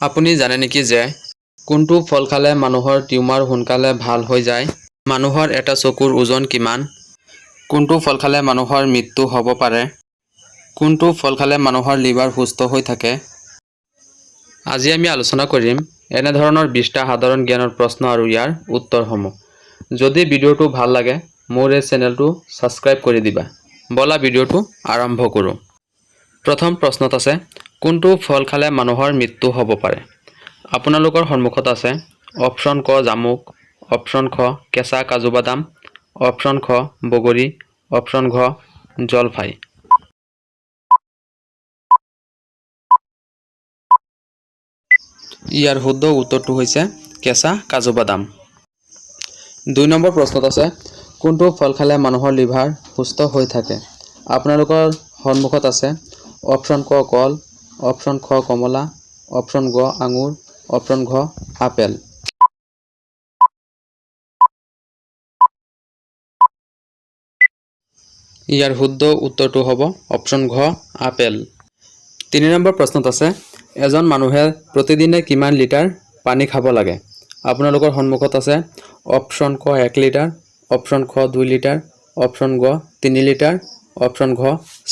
আপুনি জানে নেকি যে কোনটো ফল খালে মানুহৰ টিউমাৰ সোনকালে ভাল হৈ যায়? মানুহৰ এটা চকুৰ ওজন কিমান? কোনটো ফল খালে মানুহৰ মৃত্যু হ'ব পাৰে? কোনটো ফল খালে মানুহৰ লিভাৰ সুস্থ হৈ থাকে? আজি আমি আলোচনা কৰিম এনে ধৰণৰ 20টা সাধাৰণ জ্ঞানৰ প্ৰশ্ন আৰু ইয়াৰ উত্তৰসমূহ। যদি ভিডিঅ'টো ভাল লাগে মোৰ এই চেনেলটো সাবস্ক্ৰাইব কৰি দিবা। বলা ভিডিঅ'টো আৰম্ভ কৰোঁ। প্ৰথম প্ৰশ্নত আছে কোনটো ফল খালে মানুহৰ মৃত্যু হ'ব পাৰে? আপোনালোকৰ সন্মুখত আছে অপচন ক জামুক, অপচন খ কেঁচা কাজু বাদাম, অপচন খ বগৰী, অপচন ঘ জলফাই। ইয়াৰ শুদ্ধ উত্তৰটো হৈছে কেঁচা কাজু বাদাম। 2 নম্বৰ প্ৰশ্নত আছে কোনটো ফল খালে মানুহৰ লিভাৰ সুস্থ হৈ থাকে? আপোনালোকৰ সন্মুখত আছে অপচন ক কল, অপচন খ কমলা, অপচন গ আঙুৰ, অপচন ঘ আপেল। ইয়াৰ শুদ্ধ উত্তৰটো হ'ব অপচন ঘ আপেল। 3 নম্বৰ প্ৰশ্নত আছে এজন মানুহে প্ৰতিদিনে কিমান লিটাৰ পানী খাব লাগে? আপোনালোকৰ সন্মুখত আছে অপচন ক 1 লিটাৰ, অপচন খ 2 লিটাৰ, অপচন গ 3 লিটাৰ, অপচন ঘ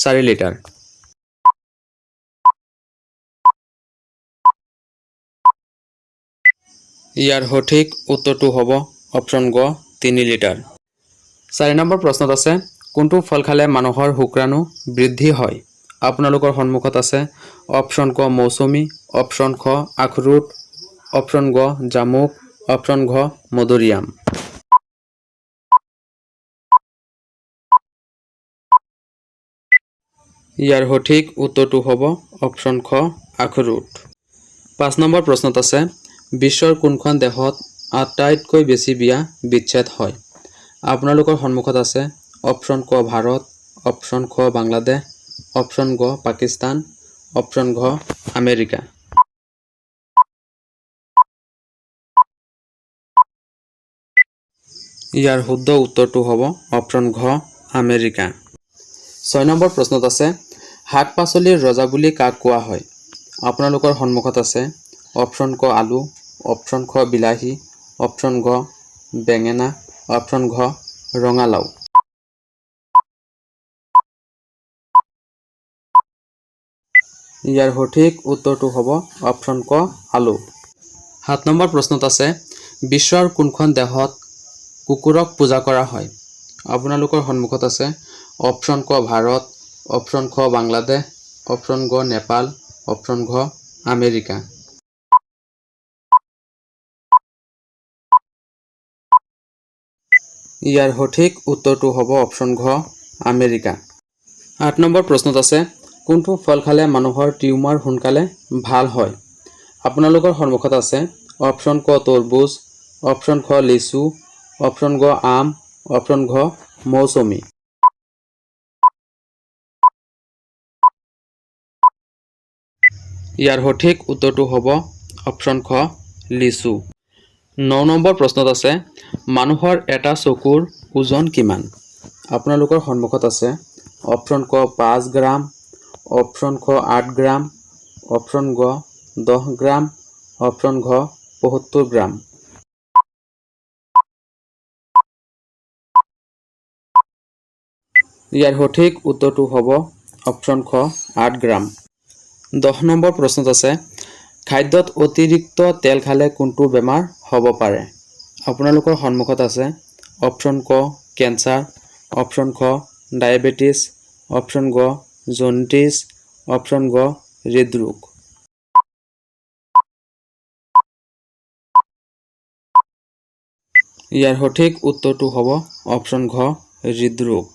4 লিটাৰ। ইয়াৰ সঠিক উত্তৰটো হ'ব অপচন গ 3 লিটাৰ। 4 নম্বৰ প্ৰশ্নত আছে কোনটো ফল খালে মানুহৰ শুক্ৰাণু বৃদ্ধি হয়? আপোনালোকৰ সন্মুখত আছে অপচন ক মৌচুমী, অপচন খ আখৰোট, অপচন গ জামুক, অপচন ঘ মধুৰিআম। ইয়াৰ সঠিক উত্তৰটো হ'ব অপচন খ আখৰোট। 5 নম্বৰ প্ৰশ্নত আছে বিশ্বৰ কোনখন দেশত আটাইতকৈ বেছি বিয়া বিচ্ছেদ হয়? আপোনালোকৰ সন্মুখত আছে অপচন ক ভাৰত, অপচন খ বাংলাদেশ, অপচন গ পাকিস্তান, অপচন ঘ আমেৰিকা। ইয়াৰ শুদ্ধ উত্তৰটো হ'ব অপচন ঘ আমেৰিকা। 6 নম্বৰ প্ৰশ্নত আছে শাক পাচলিৰ ৰজা বুলি কাক কোৱা হয়? আপোনালোকৰ সন্মুখত আছে অপচন ক আলু, অপচন খ বিলাহী, অপচন ঘ বেঙেনা, অপচন ঘ ৰঙালাও। ইয়াৰ সঠিক উত্তৰটো হ'ব অপচন ক আলু। 7 নম্বৰ প্ৰশ্নত আছে বিশ্বৰ কোনখন দেশত কুকুৰক পূজা কৰা হয়? আপোনালোকৰ সন্মুখত আছে অপচন ক ভাৰত, অপচন খ বাংলাদেশ, অপচন গ নেপাল, অপচন ঘ আমেৰিকা। ইয়াৰ সঠিক উত্তৰটো হ'ব অপচন ঘ আমেৰিকা। 8 নম্বৰ প্ৰশ্নত আছে কোনটো ফল খালে মানুহৰ টিউমাৰ সোনকালে ভাল হয়? আপোনালোকৰ সন্মুখত আছে অপচন ক তৰবুজ, অপচন খ লিচু, অপচন গ আম, অপচন ঘ মৌচুমী। ইয়াৰ সঠিক উত্তৰটো হ'ব অপচন খ লিচু। 9 নম্বৰ প্ৰশ্নত আছে মানুহৰ এটা চকুৰ ওজন কিমান? আপোনালোকৰ সন্মুখত আছে অপচন ক 5 গ্ৰাম, অপচন খ 8 গ্ৰাম, অপচন গ 10 গ্ৰাম, অপচন ঘ 75 গ্ৰাম। ইয়াৰ সঠিক উত্তৰটো হ'ব অপচন খ 8 গ্ৰাম। 10 নম্বৰ প্ৰশ্নত আছে খাদ্যত অতিৰিক্ত তেল খালে কোনটো বেমাৰ হ'ব পাৰে? আপোনালোকৰ সন্মুখত আছে অপচন ক কেঞ্চাৰ, অপচন খ ডায়েবেটিছ, অপচন গ জণ্ডিছ, অপচন গ হৃদৰোগ। ইয়াৰ সঠিক উত্তৰটো হ'ব অপচন ঘ হৃদৰোগ।